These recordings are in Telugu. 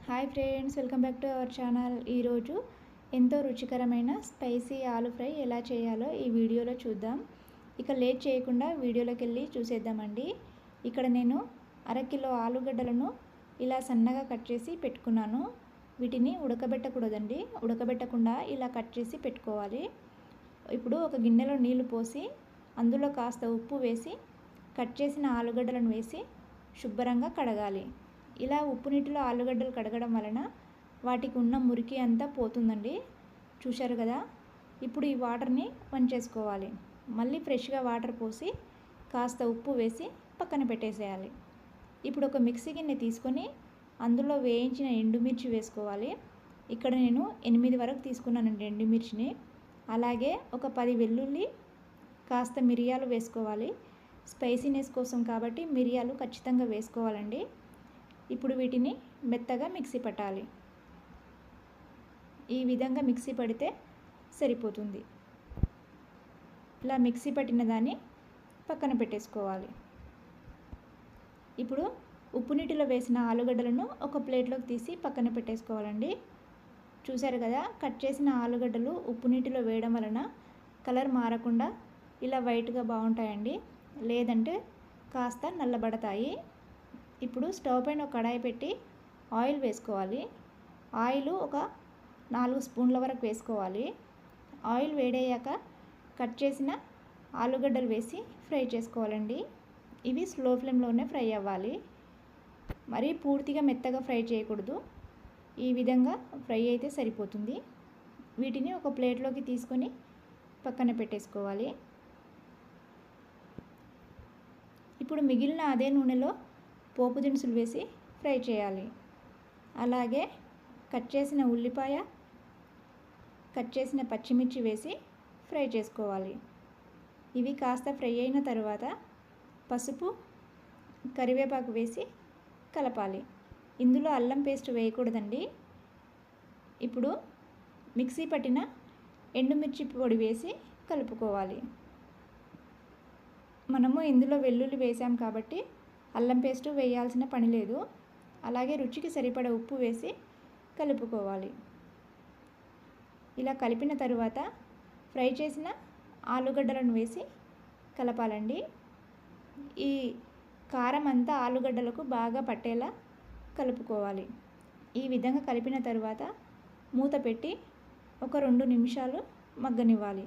Hi friends, welcome back to our channel. ఈరోజు ఎంతో రుచికరమైన స్పైసీ ఆలు ఫ్రై ఎలా చేయాలో ఈ వీడియోలో చూద్దాం. ఇక లేట్ చేయకుండా వీడియోలోకి వెళ్ళి చూసేద్దామండి. ఇక్కడ నేను అరకిలో ఆలుగడ్డలను ఇలా సన్నగా కట్ చేసి పెట్టుకున్నాను. వీటిని ఉడకబెట్టకూడదండి, ఉడకబెట్టకుండా ఇలా కట్ చేసి పెట్టుకోవాలి. ఇప్పుడు ఒక గిన్నెలో నీళ్లు పోసి అందులో కాస్త ఉప్పు వేసి కట్ చేసిన ఆలుగడ్డలను వేసి శుభ్రంగా కడగాలి. ఇలా ఉప్పు నీటిలో ఆలుగడ్డలు కడగడం వలన వాటికి ఉన్న మురికి అంతా పోతుందండి. చూశారు కదా. ఇప్పుడు ఈ వాటర్ని వంచేసుకోవాలి. మళ్ళీ ఫ్రెష్గా వాటర్ పోసి కాస్త ఉప్పు వేసి పక్కన పెట్టేసేయాలి. ఇప్పుడు ఒక మిక్సీ గిన్నె తీసుకొని అందులో వేయించిన ఎండుమిర్చి వేసుకోవాలి. ఇక్కడ నేను 8 వరకు తీసుకున్నానండి ఎండుమిర్చిని. అలాగే ఒక 10 వెల్లుల్లి, కాస్త మిరియాలు వేసుకోవాలి. స్పైసీనెస్ కోసం కాబట్టి మిరియాలు ఖచ్చితంగా వేసుకోవాలండి. ఇప్పుడు వీటిని మెత్తగా మిక్సీ పట్టాలి. ఈ విధంగా మిక్సీ పడితే సరిపోతుంది. ఇలా మిక్సీ పట్టిన దాన్ని పక్కన పెట్టేసుకోవాలి. ఇప్పుడు ఉప్పు నీటిలో వేసిన ఆలుగడ్డలను ఒక ప్లేట్లోకి తీసి పక్కన పెట్టేసుకోవాలండి. చూశారు కదా, కట్ చేసిన ఆలుగడ్డలు ఉప్పు నీటిలో వేయడం వలన కలర్ మారకుండా ఇలా వైట్గా బాగుంటాయండి, లేదంటే కాస్త నల్లబడతాయి. ఇప్పుడు స్టవ్ పైన ఒక కడాయి పెట్టి ఆయిల్ వేసుకోవాలి. ఆయిల్ ఒక 4 స్పూన్ల వరకు వేసుకోవాలి. ఆయిల్ వేడయ్యాక కట్ చేసిన ఆలుగడ్డలు వేసి ఫ్రై చేసుకోవాలండి. ఇవి స్లో ఫ్లేమ్లోనే ఫ్రై అవ్వాలి. మరీ పూర్తిగా మెత్తగా ఫ్రై చేయకూడదు. ఈ విధంగా ఫ్రై అయితే సరిపోతుంది. వీటిని ఒక ప్లేట్లోకి తీసుకొని పక్కన పెట్టేసుకోవాలి. ఇప్పుడు మిగిలిన అదే నూనెలో పోపు దినుసులు వేసి ఫ్రై చేయాలి. అలాగే కట్ చేసిన ఉల్లిపాయ, కట్ చేసిన పచ్చిమిర్చి వేసి ఫ్రై చేసుకోవాలి. ఇవి కాస్త ఫ్రై అయిన తర్వాత పసుపు, కరివేపాకు వేసి కలపాలి. ఇందులో అల్లం పేస్ట్ వేయకూడదండి. ఇప్పుడు మిక్సీ పట్టిన ఎండుమిర్చి పొడి వేసి కలుపుకోవాలి. మనము ఇందులో వెల్లుల్లి వేసాం కాబట్టి అల్లం పేస్టు వేయాల్సిన పని లేదు. అలాగే రుచికి సరిపడ ఉప్పు వేసి కలుపుకోవాలి. ఇలా కలిపిన తరువాత ఫ్రై చేసిన ఆలుగడ్డలను వేసి కలపాలండి. ఈ కారం అంతా ఆలుగడ్డలకు బాగా పట్టేలా కలుపుకోవాలి. ఈ విధంగా కలిపిన తరువాత మూత పెట్టి ఒక 2 నిమిషాలు మగ్గనివ్వాలి.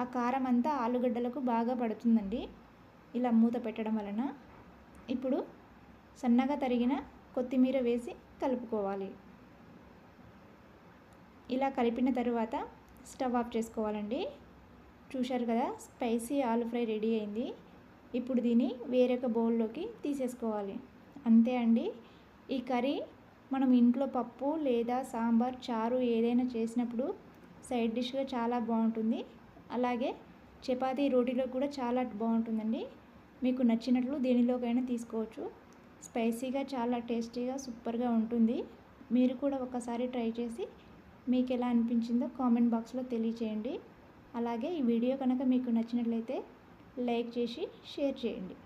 ఆ కారం అంతా ఆలుగడ్డలకు బాగా పడుతుందండి ఇలా మూత పెట్టడం వలన. ఇప్పుడు సన్నగా తరిగిన కొత్తిమీర వేసి కలుపుకోవాలి. ఇలా కలిపిన తరువాత స్టవ్ ఆఫ్ చేసుకోవాలండి. చూశారు కదా, స్పైసీ ఆలు ఫ్రై రెడీ అయింది. ఇప్పుడు దీన్ని వేరొక బౌల్లోకి తీసేసుకోవాలి. అంతే అండి. ఈ కర్రీ మనం ఇంట్లో పప్పు లేదా సాంబార్, చారు ఏదైనా చేసినప్పుడు సైడ్ డిష్గా చాలా బాగుంటుంది. అలాగే చపాతీ, రోటీలో కూడా చాలా బాగుంటుందండి. మీకు నచ్చినట్లు దేనిలోకైనా తీసుకోవచ్చు. స్పైసీగా చాలా టేస్టీగా సూపర్గా ఉంటుంది. మీరు కూడా ఒకసారి ట్రై చేసి మీకు ఎలా అనిపించిందో కామెంట్ బాక్స్లో తెలియచేయండి. అలాగే ఈ వీడియో కనుక మీకు నచ్చినట్లయితే లైక్ చేసి షేర్ చేయండి.